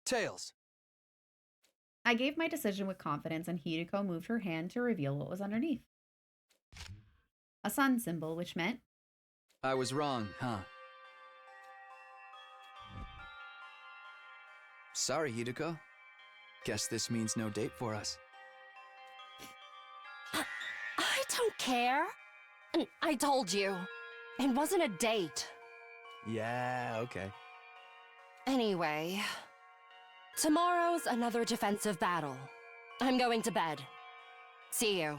Tails. I gave my decision with confidence, and Hideko moved her hand to reveal what was underneath. A sun symbol, which meant... I was wrong, huh? Sorry, Hideko. Guess this means no date for us. I don't care. I told you. It wasn't a date. Yeah, okay. Anyway, tomorrow's another defensive battle. I'm going to bed. See you.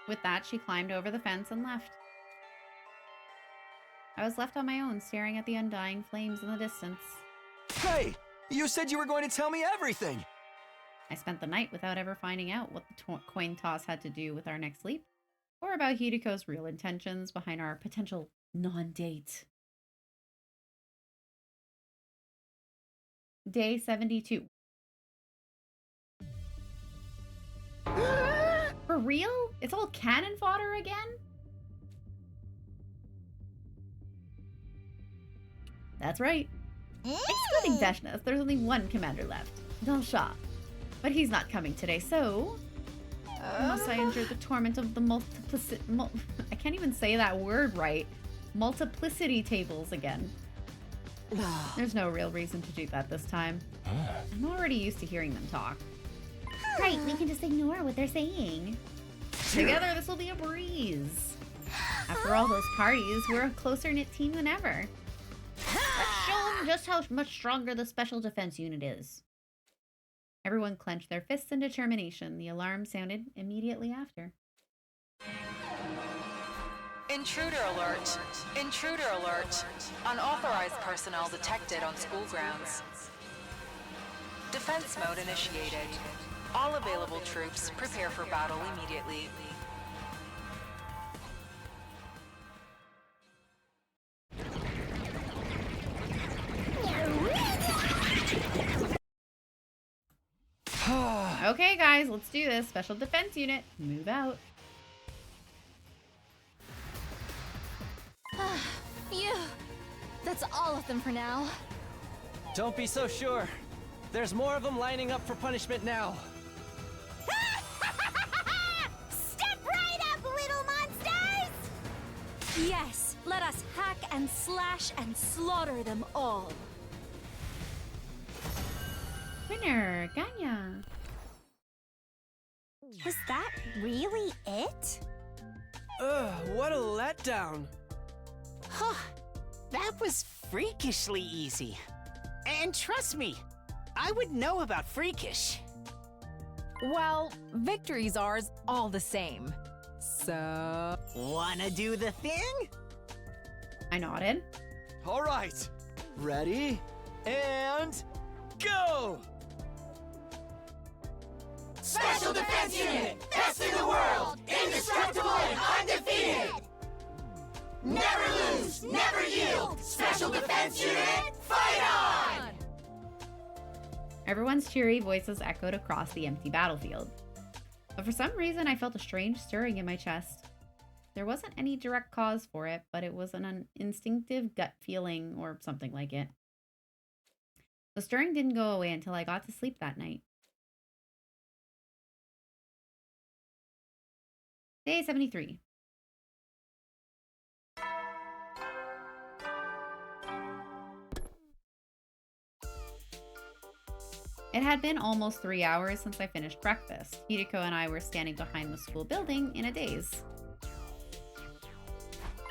With that, she climbed over the fence and left. I was left on my own, staring at the undying flames in the distance. Hey! You said you were going to tell me everything! I spent the night without ever finding out what the coin toss had to do with our next sleep, or about Hideko's real intentions behind our potential non-date. Day 72. For real? It's all cannon fodder again? That's right. Excluding Veshnath, there's only one commander left, Dalsha. But he's not coming today, so... Unless I endure the torment of the I can't even say that word right. Multiplicity tables again. There's no real reason to do that this time. I'm already used to hearing them talk. Right, we can just ignore what they're saying. Together, this will be a breeze. After all those parties, we're a closer-knit team than ever. Let's show them just how much stronger the Special Defense Unit is. Everyone clenched their fists in determination. The alarm sounded immediately after. Intruder alert! Intruder alert! Unauthorized personnel detected on school grounds. Defense mode initiated. All available troops prepare for battle immediately. Okay, guys, let's do this. Special Defense Unit, move out. Phew. That's all of them for now. Don't be so sure. There's more of them lining up for punishment now. Step right up, little monsters! Yes, let us hack and slash and slaughter them all. Winner, Ganya. Was that really it? Ugh, what a letdown. Huh. That was freakishly easy. And trust me, I would know about freakish. Well, victory's ours all the same. So... Wanna do the thing? I nodded. All right. Ready? And... go! Special Defense Unit! Best in the world! Indestructible and undefeated! Never lose! Never yield! Special Defense Unit, fight on! Everyone's cheery voices echoed across the empty battlefield. But for some reason, I felt a strange stirring in my chest. There wasn't any direct cause for it, but it was an instinctive gut feeling or something like it. The stirring didn't go away until I got to sleep that night. Day 73. It had been almost 3 hours since I finished breakfast. Hideko and I were standing behind the school building in a daze.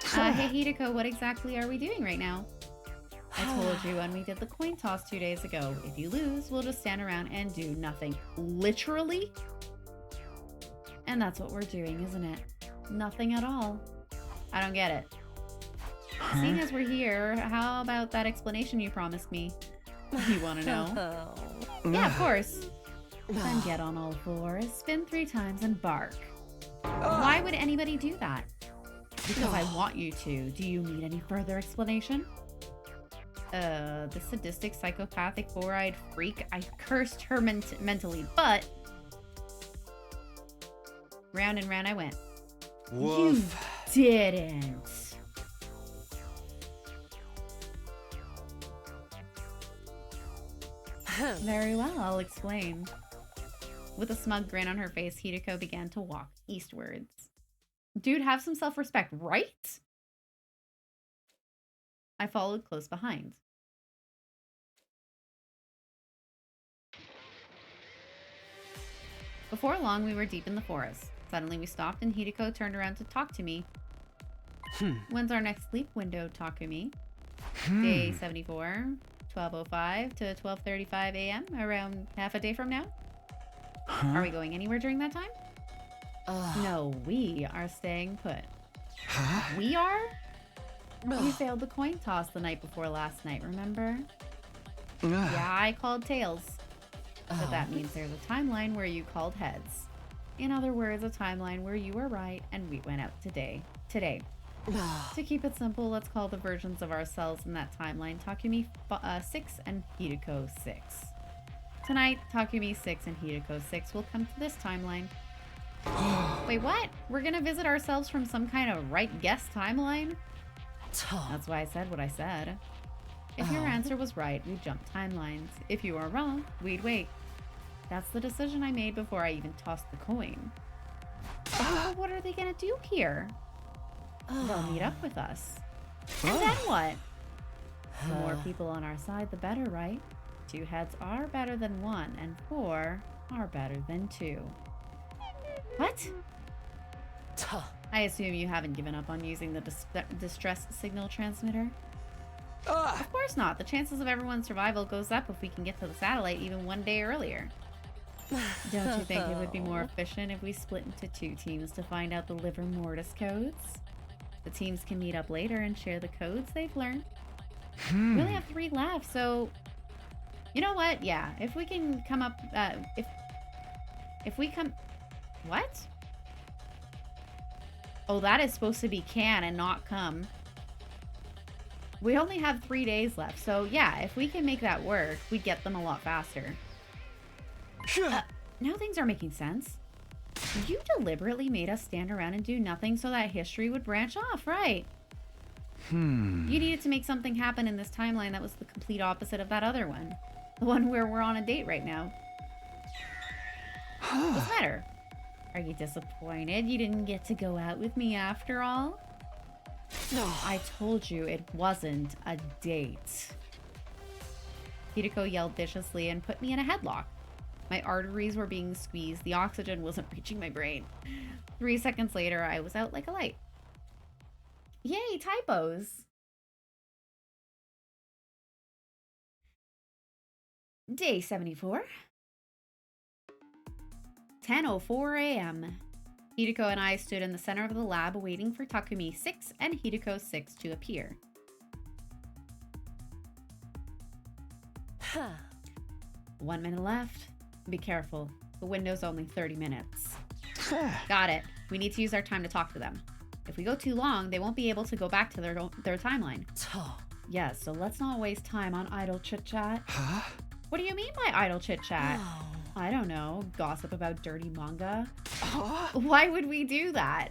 Hey Hideko, what exactly are we doing right now? I told you when we did the coin toss 2 days ago. If you lose, we'll just stand around and do nothing. Literally? And that's what we're doing, isn't it? Nothing at all. I don't get it. Seeing as we're here, how about that explanation you promised me? You want to know? Yeah, of course. Then get on all fours, spin 3 times, and bark. Why would anybody do that? Because I want you to. Do you need any further explanation? The sadistic, psychopathic, four-eyed freak. I cursed her mentally, but... round and round I went. Woof. You didn't. Very well, I'll explain. With a smug grin on her face, Hideko began to walk eastwards. Dude, have some self-respect, right? I followed close behind. Before long, we were deep in the forest. Suddenly, we stopped and Hideko turned around to talk to me. When's our next sleep window, Takumi? Day 74, 12:05 to 12:35 a.m., around half a day from now? Are we going anywhere during that time? No, we are staying put. We are? We failed the coin toss the night before last night, remember? Yeah, I called tails. But that means there's a timeline where you called heads. In other words, a timeline where you were right and we went out today. To keep it simple, let's call the versions of ourselves in that timeline Takumi 6 and Hideko 6. Tonight, Takumi 6 and Hideko 6 will come to this timeline. Wait, what? We're gonna visit ourselves from some kind of right guess timeline? That's why I said what I said. If your answer was right, we'd jump timelines. If you were wrong, we'd wait. That's the decision I made before I even tossed the coin. But what are they gonna do here? They'll meet up with us. And then what? The more people on our side, the better, right? 2 heads are better than 1, and 4 are better than 2. What? I assume you haven't given up on using the distress signal transmitter? Of course not. The chances of everyone's survival goes up if we can get to the satellite even 1 day earlier. Don't you think it would be more efficient if we split into 2 teams to find out the liver mortis codes? The teams can meet up later and share the codes they've learned. We only have 3 left, so... You know what? Yeah, if we can come up... If we come... What? Oh, that is supposed to be can and not come. We only have 3 days left, so yeah, if we can make that work, we'd get them a lot faster. Now things are making sense. You deliberately made us stand around and do nothing so that history would branch off, right? You needed to make something happen in this timeline that was the complete opposite of that other one. The one where we're on a date right now. What's the matter? Are you disappointed you didn't get to go out with me after all? No, I told you it wasn't a date. Hideko yelled viciously and put me in a headlock. My arteries were being squeezed. The oxygen wasn't reaching my brain. 3 seconds later, I was out like a light. Yay, typos! Day 74. 10:04 a.m. Hideko and I stood in the center of the lab waiting for Takumi 6 and Hideko 6 to appear. 1 minute left. Be careful. The window's only 30 minutes. Got it. We need to use our time to talk to them. If we go too long, they won't be able to go back to their timeline. Yes, so let's not waste time on idle chit-chat. What do you mean by idle chit-chat? I don't know. Gossip about dirty manga? Why would we do that?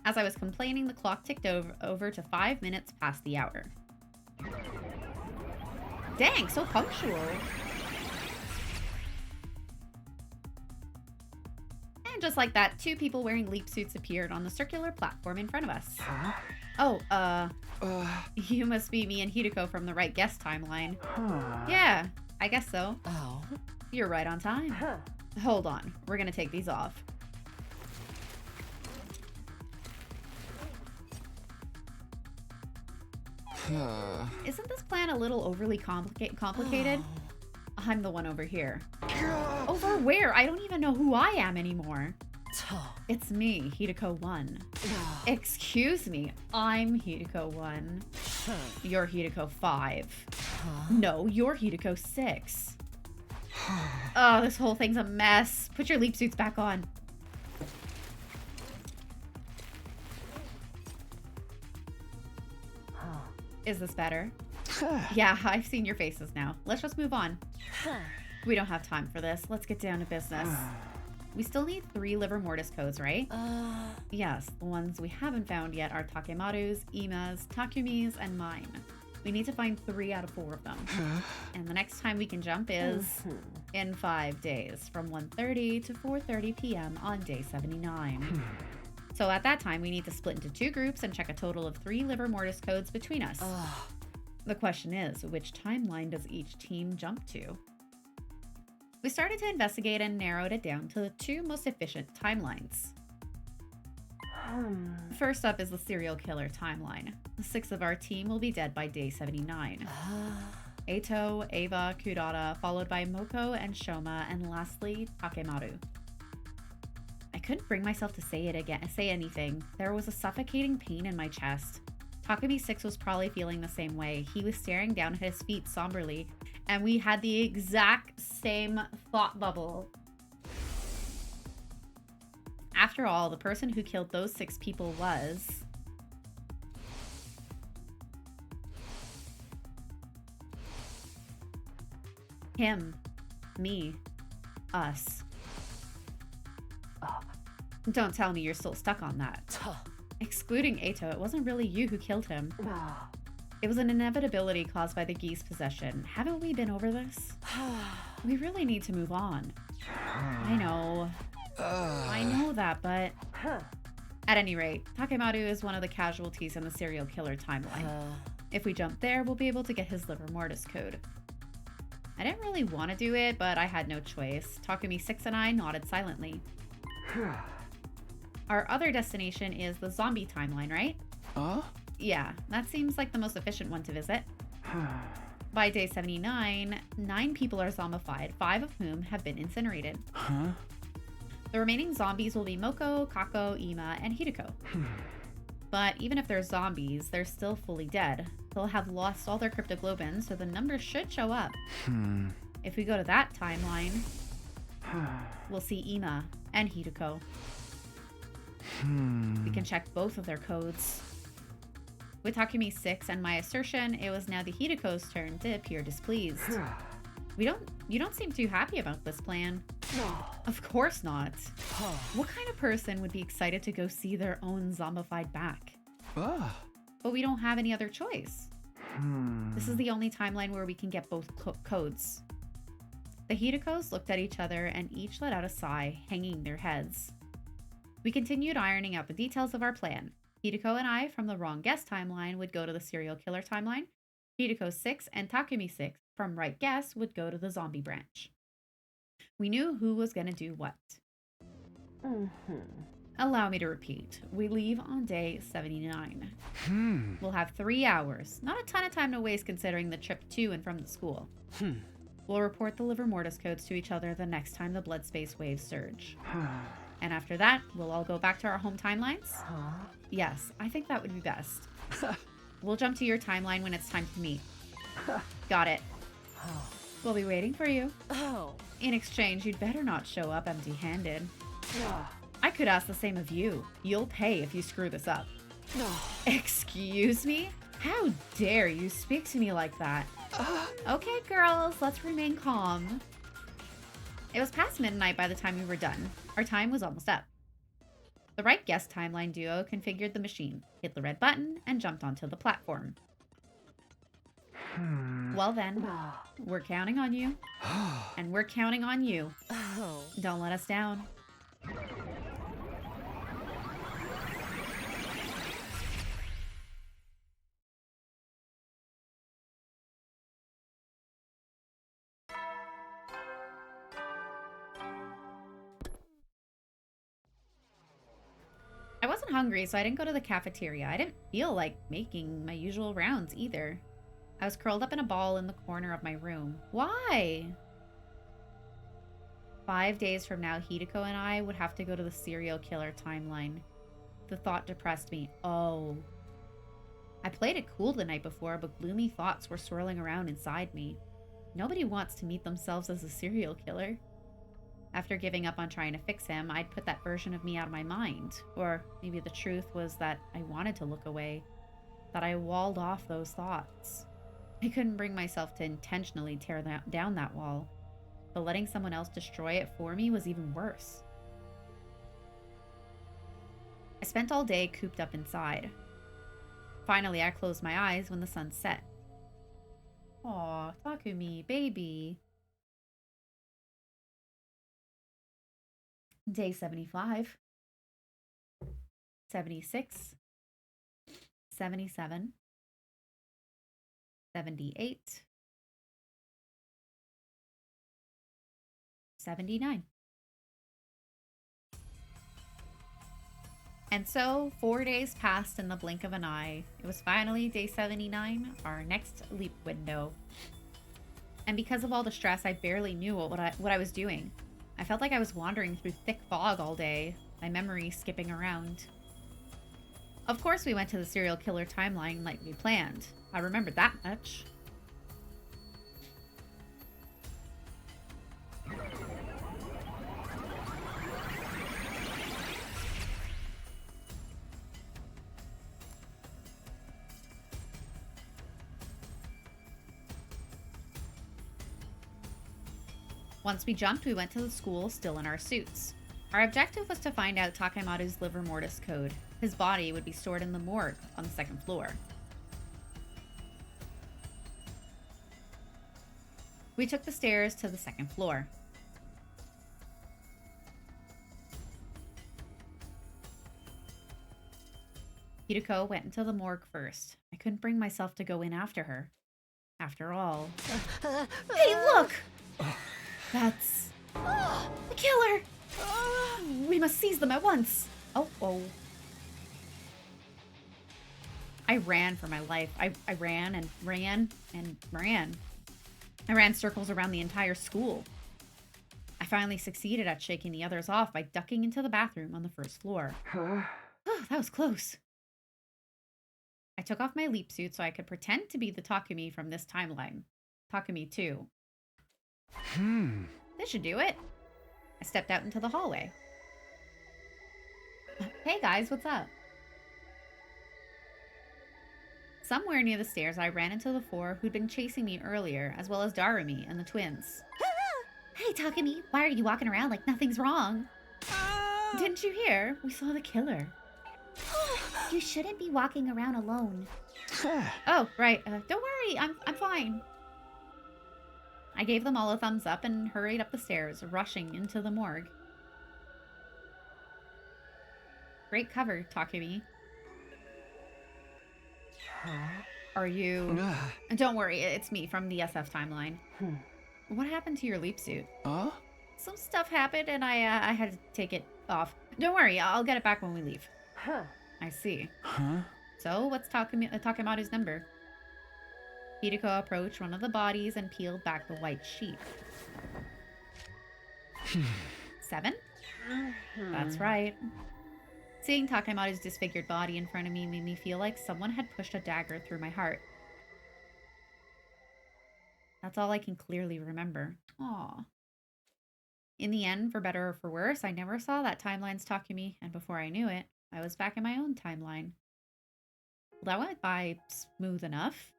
As I was complaining, the clock ticked over to 5 minutes past the hour. Dang, so punctual. And just like that, 2 people wearing leap suits appeared on the circular platform in front of us. Oh, you must be me and Hideko from the right guess timeline. Yeah, I guess so. You're right on time. Hold on, we're gonna take these off. Isn't this plan a little overly complicated? I'm the one over here. Over where? I don't even know who I am anymore. It's me, Hideko 1. Excuse me, I'm Hideko 1. You're Hideko 5. No, you're Hideko 6. Oh, this whole thing's a mess. Put your leap suits back on. Is this better? Yeah, I've seen your faces now. Let's just move on. We don't have time for this. Let's get down to business. We still need 3 liver mortis codes, right? Yes, the ones we haven't found yet are Takemaru's, Ima's, Takumi's, and mine. We need to find 3 out of 4 of them. And the next time we can jump is in 5 days, from 1:30 to 4:30 p.m. on day 79. So at that time, we need to split into 2 groups and check a total of 3 liver mortis codes between us. The question is, which timeline does each team jump to? We started to investigate and narrowed it down to the 2 most efficient timelines. First up is the serial killer timeline. The 6 of our team will be dead by day 79. Eito, Ava, Kudata, followed by Moko and Shoma, and lastly, Takemaru. I couldn't bring myself to say anything. There was a suffocating pain in my chest. Takumi 6 was probably feeling the same way. He was staring down at his feet somberly, and we had the exact same thought bubble. After all, the person who killed those 6 people was... him. Me. Us. Don't tell me you're still stuck on that. Excluding Eito, it wasn't really you who killed him. It was an inevitability caused by the geese possession. Haven't we been over this? We really need to move on. I know. I know that, but... At any rate, Takemaru is one of the casualties in the serial killer timeline. If we jump there, we'll be able to get his liver mortis code. I didn't really want to do it, but I had no choice. Takumi 6 and I nodded silently. Our other destination is the zombie timeline, right? Yeah, that seems like the most efficient one to visit. By day 79, 9 people are zombified, 5 of whom have been incinerated. The remaining zombies will be Moko, Kako, Ima, and Hideko. But even if they're zombies, they're still fully dead. They'll have lost all their cryptoglobins, so the numbers should show up. If we go to that timeline, we'll see Ima and Hideko. We can check both of their codes. With Takumi 6 and my assertion, it was now the Hideko's turn to appear displeased. You don't seem too happy about this plan. Of course not. What kind of person would be excited to go see their own zombified back? But we don't have any other choice. This is the only timeline where we can get both codes. The Hidekos looked at each other and each let out a sigh, hanging their heads. We continued ironing out the details of our plan. Hideko and I, from the wrong guess timeline, would go to the serial killer timeline. Hideko 6 and Takumi 6, from right guess, would go to the zombie branch. We knew who was going to do what. Allow me to repeat. We leave on day 79. We'll have 3 hours. Not a ton of time to waste considering the trip to and from the school. We'll report the liver mortis codes to each other the next time the blood space waves surge. And after that, we'll all go back to our home timelines? Yes, I think that would be best. We'll jump to your timeline when it's time to meet. Got it. We'll be waiting for you. In exchange, you'd better not show up empty-handed. I could ask the same of you. You'll pay if you screw this up. Excuse me? How dare you speak to me like that? Okay, girls, let's remain calm. It was past midnight by the time we were done. Our time was almost up. The right guess timeline duo configured the machine, hit the red button, and jumped onto the platform. Well then, we're counting on you. And we're counting on you. Don't let us down. I wasn't hungry, so I didn't go to the cafeteria. I didn't feel like making my usual rounds either. I was curled up in a ball in the corner of my room. Why? 5 days from now, Hideko and I would have to go to the serial killer timeline. The thought depressed me. Oh. I played it cool the night before, but gloomy thoughts were swirling around inside me. Nobody wants to meet themselves as a serial killer. After giving up on trying to fix him, I'd put that version of me out of my mind. Or maybe the truth was that I wanted to look away. That I walled off those thoughts. I couldn't bring myself to intentionally tear down that wall. But letting someone else destroy it for me was even worse. I spent all day cooped up inside. Finally, I closed my eyes when the sun set. Aw, Takumi, baby. Day 75. 76. 77. 78. 79. And so, 4 days passed in the blink of an eye. It was finally day 79, our next leap window. And because of all the stress, I barely knew what I was doing. I felt like I was wandering through thick fog all day, my memory skipping around. Of course, we went to the serial killer timeline like we planned. I remembered that much. Once we jumped, we went to the school still in our suits. Our objective was to find out Takemaru's livor mortis code. His body would be stored in the morgue on the second floor. We took the stairs to the second floor. Hideko went into the morgue first. I couldn't bring myself to go in after her. After all... Hey, look! That's... the killer! We must seize them at once! Oh. I ran for my life. I ran and ran and ran. I ran circles around the entire school. I finally succeeded at shaking the others off by ducking into the bathroom on the first floor. Oh, that was close. I took off my leap suit so I could pretend to be the Takumi from this timeline. Takumi 2. This should do it. I stepped out into the hallway. Hey guys, what's up? Somewhere near the stairs, I ran into the four who'd been chasing me earlier, as well as Darumi and the twins. Hey Takumi, why are you walking around like nothing's wrong? Didn't you hear? We saw the killer. You shouldn't be walking around alone. Oh, right. Don't worry, I'm fine. I gave them all a thumbs up and hurried up the stairs, rushing into the morgue. Great cover, Takumi. Are you... Don't worry, it's me from the SF timeline. What happened to your leap suit? Some stuff happened and I had to take it off. Don't worry, I'll get it back when we leave. I see. So, what's Takemaru's number? Hideko approached one of the bodies and peeled back the white sheet. 7? That's right. Seeing Takemaru's disfigured body in front of me made me feel like someone had pushed a dagger through my heart. That's all I can clearly remember. Aww. In the end, for better or for worse, I never saw that timeline's Takumi, and before I knew it, I was back in my own timeline. Well, that went by smooth enough.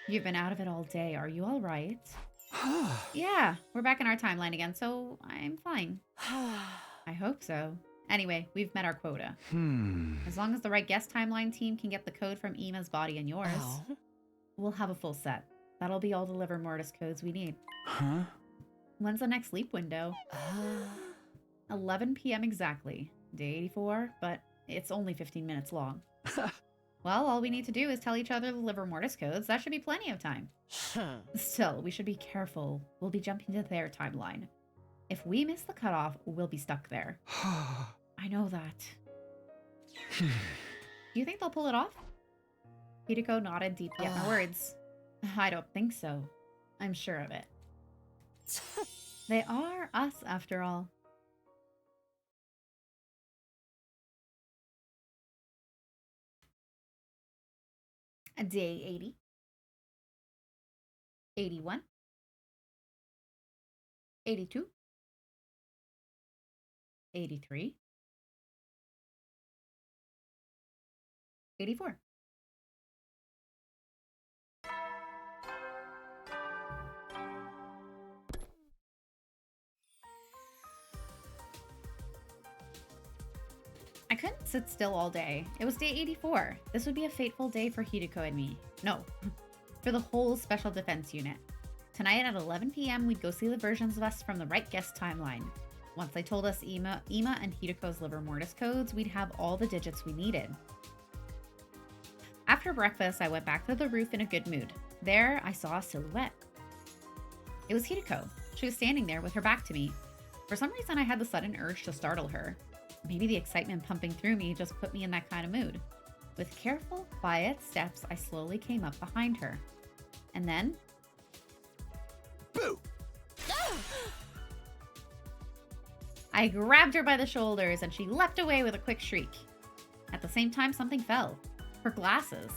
You've been out of it all day. Are you all right? Yeah, we're back in our timeline again, so I'm fine. I hope so. Anyway, we've met our quota. As long as the right guest timeline team can get the code from Ima's body and yours, we'll have a full set. That'll be all the livor mortis codes we need. When's the next sleep window? 11 p.m. exactly. Day 84, but it's only 15 minutes long. Well, all we need to do is tell each other the livor mortis codes. That should be plenty of time. Still, we should be careful. We'll be jumping to their timeline. If we miss the cutoff, we'll be stuck there. I know that. Do you think they'll pull it off? Hideko nodded deeply at my words. I don't think so. I'm sure of it. They are us, after all. Day 80. 81. 82. 83. 84. I couldn't sit still all day. It was day 84. This would be a fateful day for Hideko and me. No, for the whole Special Defense Unit. Tonight at 11 p.m. we'd go see the versions of us from the right guest timeline. Once they told us Ima and Hideko's liver mortis codes, we'd have all the digits we needed. After breakfast, I went back to the roof in a good mood. There, I saw a silhouette. It was Hideko. She was standing there with her back to me. For some reason, I had the sudden urge to startle her. Maybe the excitement pumping through me just put me in that kind of mood. With careful, quiet steps, I slowly came up behind her. And then... Boo! I grabbed her by the shoulders and she leapt away with a quick shriek. At the same time, something fell. Her glasses.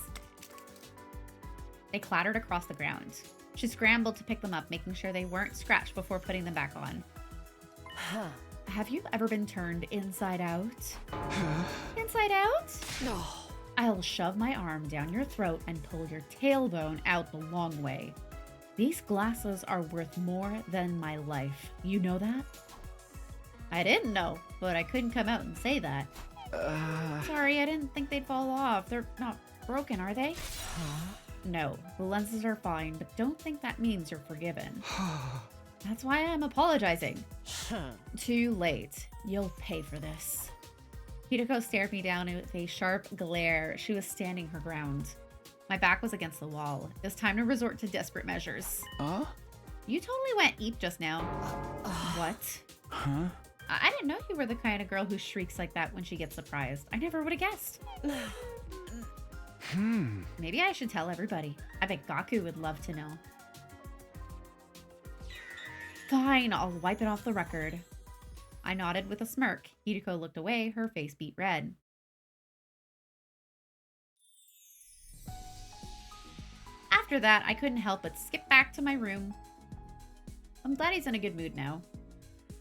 They clattered across the ground. She scrambled to pick them up, making sure they weren't scratched before putting them back on. Have you ever been turned inside out? Inside out? No. I'll shove my arm down your throat and pull your tailbone out the long way. These glasses are worth more than my life. You know that? I didn't know, but I couldn't come out and say that. Sorry, I didn't think they'd fall off. They're not broken, are they? No, the lenses are fine, but don't think that means you're forgiven. That's why I'm apologizing. Too late. You'll pay for this. Hideko stared me down with a sharp glare. She was standing her ground. My back was against the wall. It was time to resort to desperate measures. You totally went eep just now. What? Huh? I didn't know you were the kind of girl who shrieks like that when she gets surprised. I never would have guessed. Maybe I should tell everybody. I bet Gaku would love to know. Fine, I'll wipe it off the record. I nodded with a smirk. Hideko looked away, her face beat red. After that, I couldn't help but skip back to my room. I'm glad he's in a good mood now.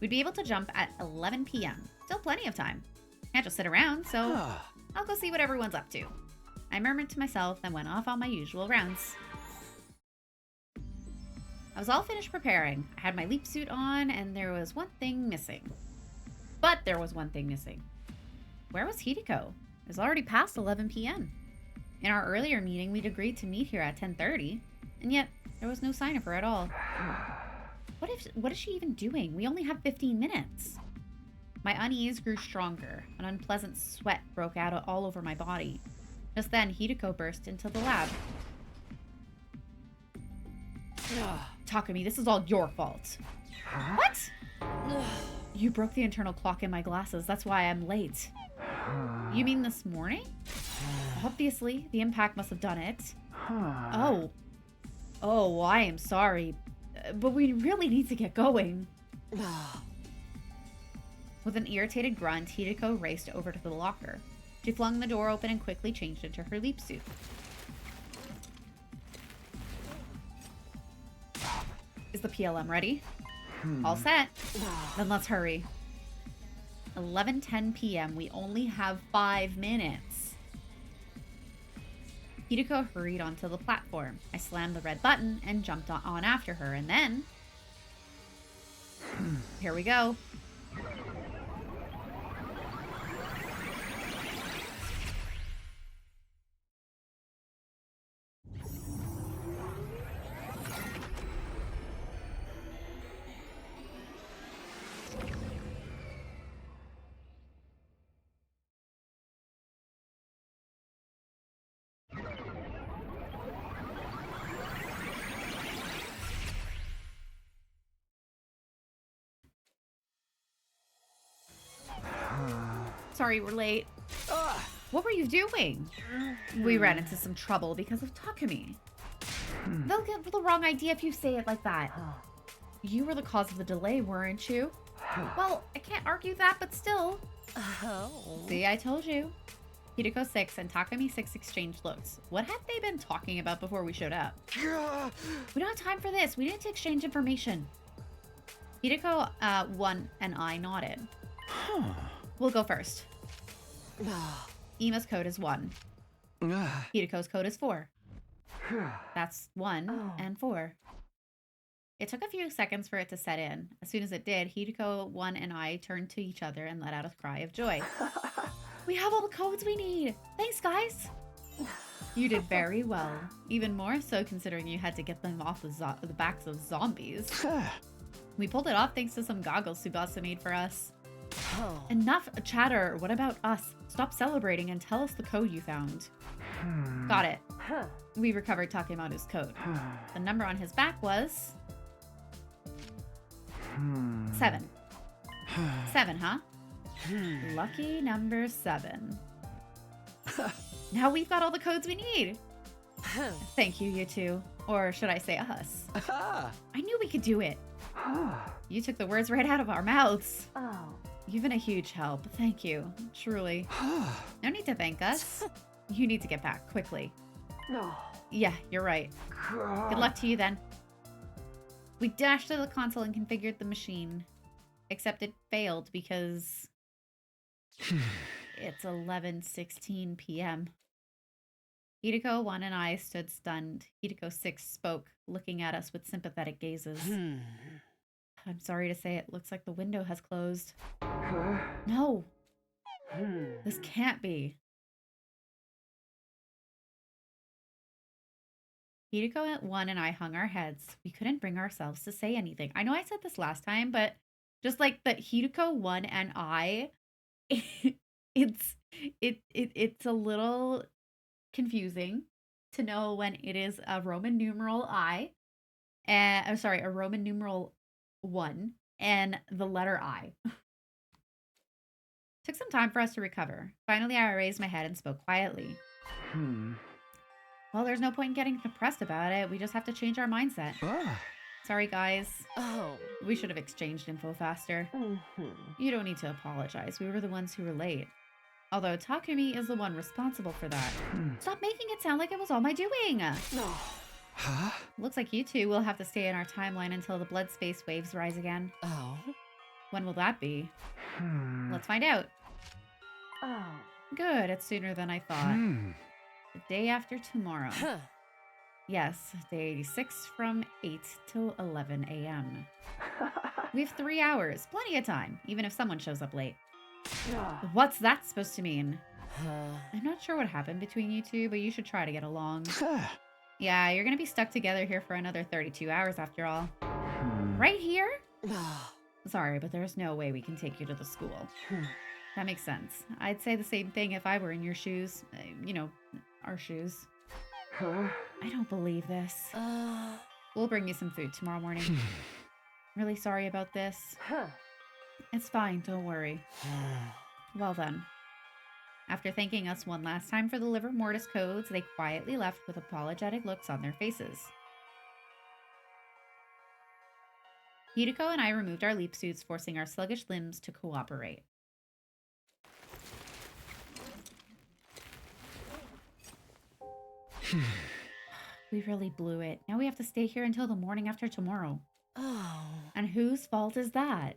We'd be able to jump at 11 p.m. Still plenty of time. Can't just sit around, so I'll go see what everyone's up to. I murmured to myself, then went off on my usual rounds. I was all finished preparing. I had my leap suit on, and there was one thing missing. But there was one thing missing. Where was Hideko? It was already past 11 p.m. In our earlier meeting, we'd agreed to meet here at 10:30, and yet there was no sign of her at all. What is she even doing? We only have 15 minutes. My unease grew stronger. An unpleasant sweat broke out all over my body. Just then, Hideko burst into the lab. Takumi, this is all your fault. What? You broke the internal clock in my glasses. That's why I'm late. You mean this morning? Obviously, the impact must have done it. Oh. Oh, I am sorry. But we really need to get going. With an irritated grunt, Hideko raced over to the locker. She flung the door open and quickly changed into her leap suit. Is the PLM ready? All set. Then let's hurry. 11:10 p.m. We only have 5 minutes. Hideko hurried onto the platform. I slammed the red button and jumped on after her, and then... Here we go. Sorry, we're late. What were you doing? We ran into some trouble because of Takumi. They'll get the wrong idea if you say it like that. You were the cause of the delay, weren't you? Well, I can't argue that, but still. See, I told you. Hideko 6 and Takumi 6 exchanged looks. What had they been talking about before we showed up? We don't have time for this. We need to exchange information. Hideko 1 and I nodded. We'll go first. Ima's code is 1. Hideko's code is 4. That's 1 and 4. It took a few seconds for it to set in. As soon as it did, Hideko 1 and I turned to each other and let out a cry of joy. We have all the codes we need. Thanks, guys. You did very well. Even more so considering you had to get them off the backs of zombies. We pulled it off thanks to some goggles Tsubasa made for us. Enough chatter. What about us? Stop celebrating and tell us the code you found. Got it. We recovered Takemaru's code. The number on his back was... 7. 7, huh? Lucky number 7. Now we've got all the codes we need. Thank you, you two. Or should I say us? I knew we could do it. You took the words right out of our mouths. You've been a huge help. Thank you. Truly. No need to thank us. You need to get back quickly. Yeah, you're right. Good luck to you then. We dashed to the console and configured the machine. Except it failed because it's 11:16 p.m. Hideko 1 and I stood stunned. Hideko 6 spoke, looking at us with sympathetic gazes. I'm sorry to say it looks like the window has closed. No. This can't be. Hideko 1 and I hung our heads. We couldn't bring ourselves to say anything. I know I said this last time, but just like that Hideko 1 and I, it's a little confusing to know when it is a Roman numeral I, and I'm sorry, a Roman numeral 1 and the letter I. Took some time for us to recover. Finally, I raised my head and spoke quietly. Well, there's no point in getting depressed about it. We just have to change our mindset. Sorry, guys. We should have exchanged info faster. You don't need to apologize. We were the ones who were late. Although Takumi is the one responsible for that. Stop making it sound like it was all my doing. Looks like you two will have to stay in our timeline until the blood space waves rise again. When will that be? Let's find out. Good, it's sooner than I thought. The day after tomorrow. Yes, day 86 from 8 till 11 a.m. We have 3 hours, plenty of time, even if someone shows up late. What's that supposed to mean? I'm not sure what happened between you two, but you should try to get along. Yeah, you're gonna be stuck together here for another 32 hours after all. Right here? Sorry, but there's no way we can take you to the school. That makes sense. I'd say the same thing if I were in your shoes. You know, our shoes. I don't believe this. We'll bring you some food tomorrow morning. Really sorry about this. It's fine, don't worry. Well then. After thanking us one last time for the liver mortis codes, they quietly left with apologetic looks on their faces. Hideko and I removed our leap suits, forcing our sluggish limbs to cooperate. We really blew it. Now we have to stay here until the morning after tomorrow. And whose fault is that?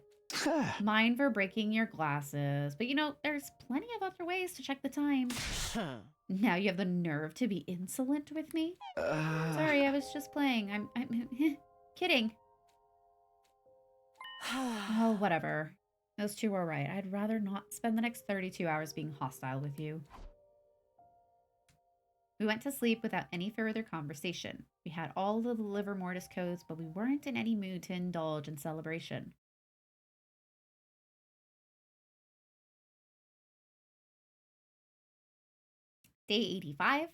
Mine for breaking your glasses. But you know, there's plenty of other ways to check the time. Now you have the nerve to be insolent with me? Sorry, I was just playing. I'm kidding. Oh, whatever. Those two were right. I'd rather not spend the next 32 hours being hostile with you. We went to sleep without any further conversation. We had all of the liver mortis codes, but we weren't in any mood to indulge in celebration. Day 85.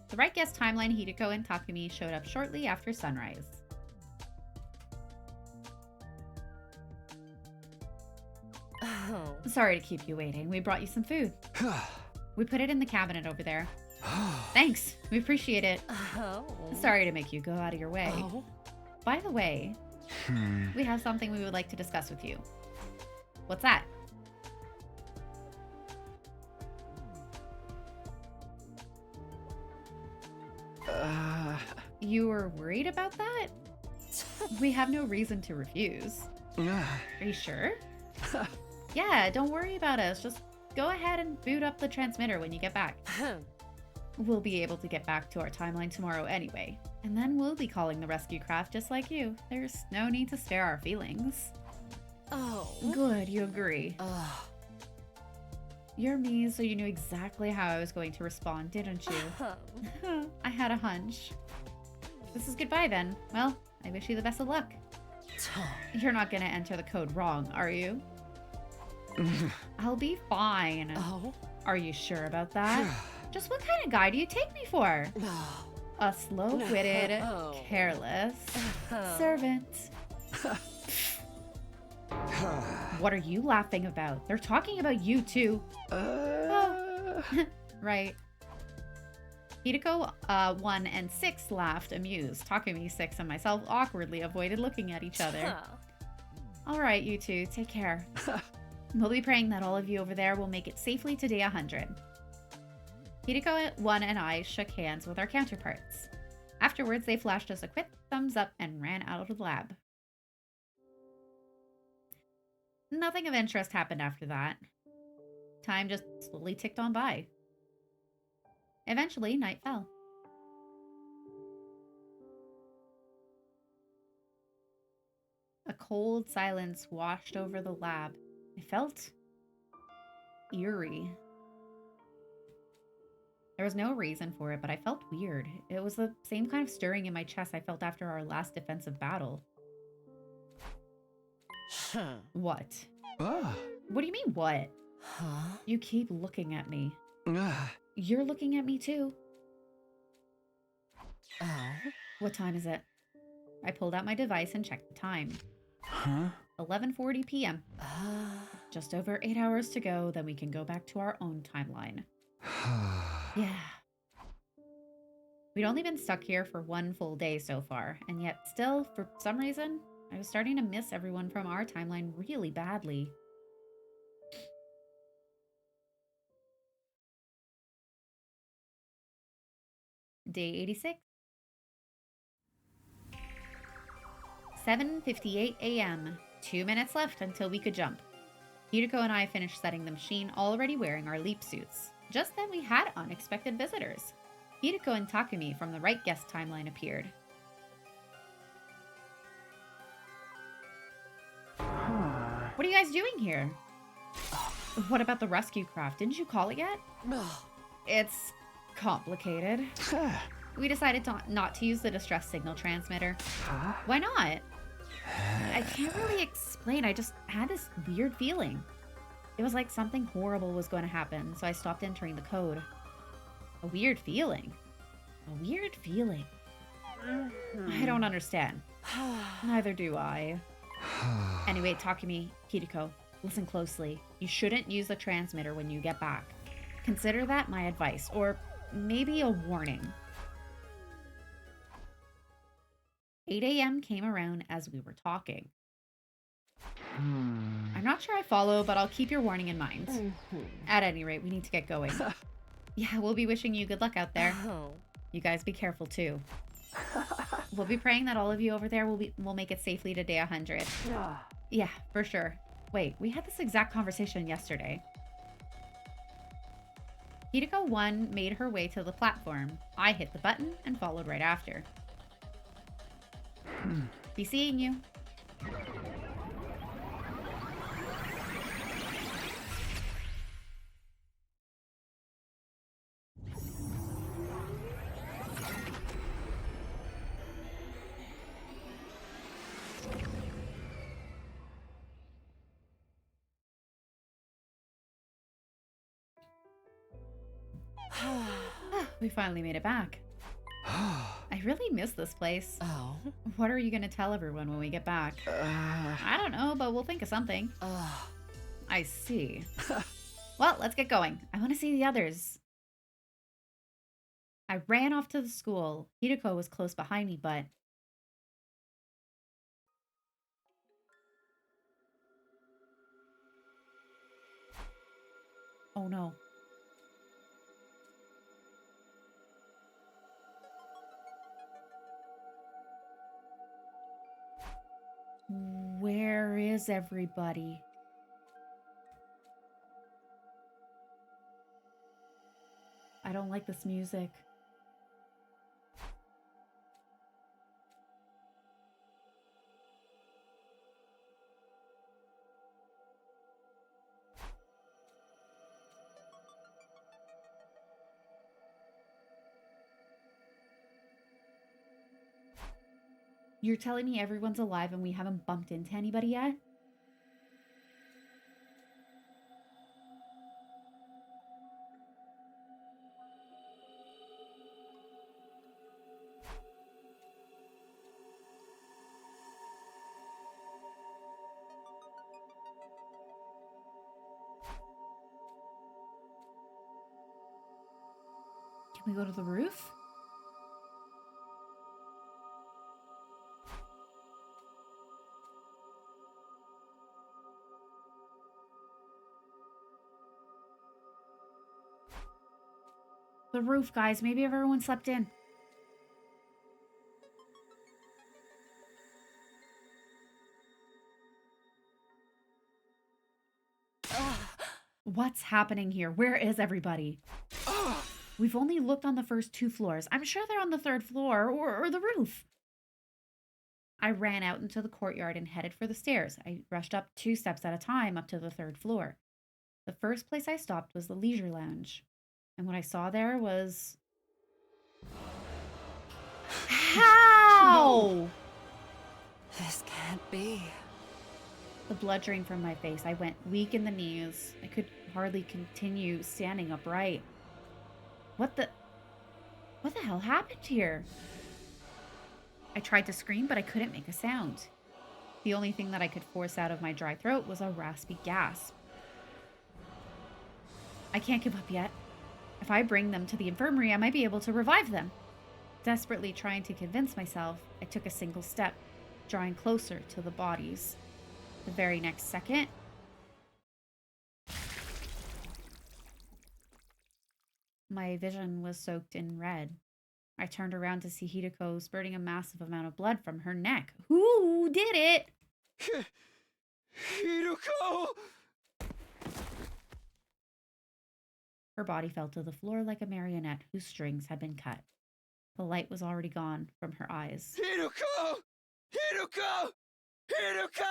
The right guess timeline Hideko and Takumi showed up shortly after sunrise. Sorry to keep you waiting. We brought you some food. We put it in the cabinet over there. Thanks. We appreciate it. Sorry to make you go out of your way. By the way, we have something we would like to discuss with you. What's that? You were worried about that? We have no reason to refuse. Are you sure? Yeah, don't worry about us. Just go ahead and boot up the transmitter when you get back. We'll be able to get back to our timeline tomorrow anyway. And then we'll be calling the rescue craft just like you. There's no need to spare our feelings. Oh. Good, you agree. Ugh. You're me, so you knew exactly how I was going to respond, didn't you? I had a hunch. This is goodbye then. Well, I wish you the best of luck. You're not gonna enter the code wrong, are you? I'll be fine. Oh. Are you sure about that? Just what kind of guy do you take me for? A slow-witted, careless servant. What are you laughing about? They're talking about you too. Oh. Right. Hideko 1 and 6 laughed, amused. Takumi 6 and myself awkwardly avoided looking at each other. All right, you two, take care. We'll be praying that all of you over there will make it safely to day 100. Hideko 1 and I shook hands with our counterparts. Afterwards, they flashed us a quick thumbs up and ran out of the lab. Nothing of interest happened after that. Time just slowly ticked on by. Eventually, night fell. A cold silence washed over the lab. I felt eerie. There was no reason for it, but I felt weird. It was the same kind of stirring in my chest I felt after our last defensive battle. What? What do you mean, what? Huh? You keep looking at me. You're looking at me too. Oh. What time is it? I pulled out my device and checked the time. Huh? 11:40 p.m. Just over 8 hours to go, then we can go back to our own timeline. Yeah. We'd only been stuck here for 1 full day so far, and yet still, for some reason, I was starting to miss everyone from our timeline really badly. Day 86. 7:58 a.m. 2 minutes left until we could jump. Hideko and I finished setting the machine, already wearing our leap suits. Just then we had unexpected visitors. Hideko and Takumi from the right guest timeline appeared. What are you guys doing here? What about the rescue craft? Didn't you call it yet? It's complicated. We decided not to use the distress signal transmitter. Why not? I can't really explain. I just had this weird feeling. It was like something horrible was going to happen, so I stopped entering the code. A weird feeling. A weird feeling. I don't understand. Neither do I. Anyway, Takumi, Hideko, listen closely. You shouldn't use the transmitter when you get back. Consider that my advice, or maybe a warning. 8 a.m. came around as we were talking. I'm not sure I follow, but I'll keep your warning in mind. At any rate, we need to get going. Yeah, we'll be wishing you good luck out there. You guys be careful too. We'll be praying that all of you over there will make it safely to day 100. Yeah, for sure. Wait, we had this exact conversation yesterday. Hideko 1 made her way to the platform. I hit the button and followed right after. Be seeing you. We finally made it back. I really miss this place. Oh. What are you going to tell everyone when we get back? I don't know, but we'll think of something. I see. Well, let's get going. I want to see the others. I ran off to the school. Hideko was close behind me, but... Oh no. Where is everybody? I don't like this music. You're telling me everyone's alive and we haven't bumped into anybody yet? Can we go to the roof? The roof, guys. Maybe everyone slept in. What's happening here? Where is everybody? We've only looked on the first 2 floors. I'm sure they're on the 3rd floor or the roof. I ran out into the courtyard and headed for the stairs. I rushed up 2 steps at a time up to the 3rd floor. The first place I stopped was the leisure lounge. And what I saw there was... How? No. This can't be. The blood drained from my face. I went weak in the knees. I could hardly continue standing upright. What the hell happened here? I tried to scream, but I couldn't make a sound. The only thing that I could force out of my dry throat was a raspy gasp. I can't give up yet. If I bring them to the infirmary, I might be able to revive them. Desperately trying to convince myself, I took a single step, drawing closer to the bodies. The very next second, my vision was soaked in red. I turned around to see Hideko spurting a massive amount of blood from her neck. Who did it? Hideko! Her body fell to the floor like a marionette whose strings had been cut. The light was already gone from her eyes. Hideko! Hideko! Hideko!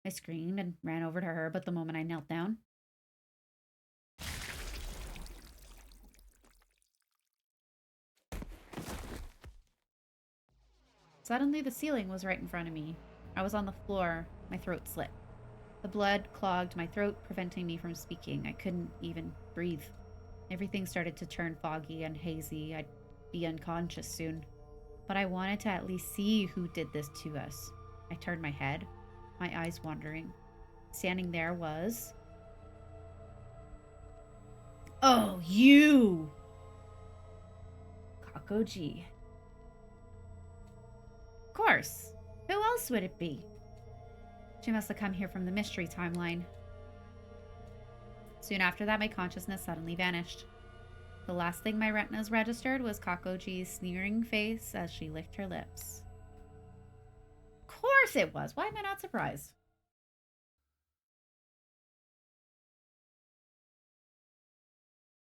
I screamed and ran over to her, but the moment I knelt down, suddenly the ceiling was right in front of me. I was on the floor, my throat slit. The blood clogged my throat, preventing me from speaking. I couldn't even breathe. Everything started to turn foggy and hazy. I'd be unconscious soon. But I wanted to at least see who did this to us. I turned my head, my eyes wandering. Standing there was... Oh, you! Kakoji. Of course. Who else would it be? She must have come here from the mystery timeline. Soon after that, my consciousness suddenly vanished. The last thing my retinas registered was Kakoji's sneering face as she licked her lips. Of course it was. Why am I not surprised?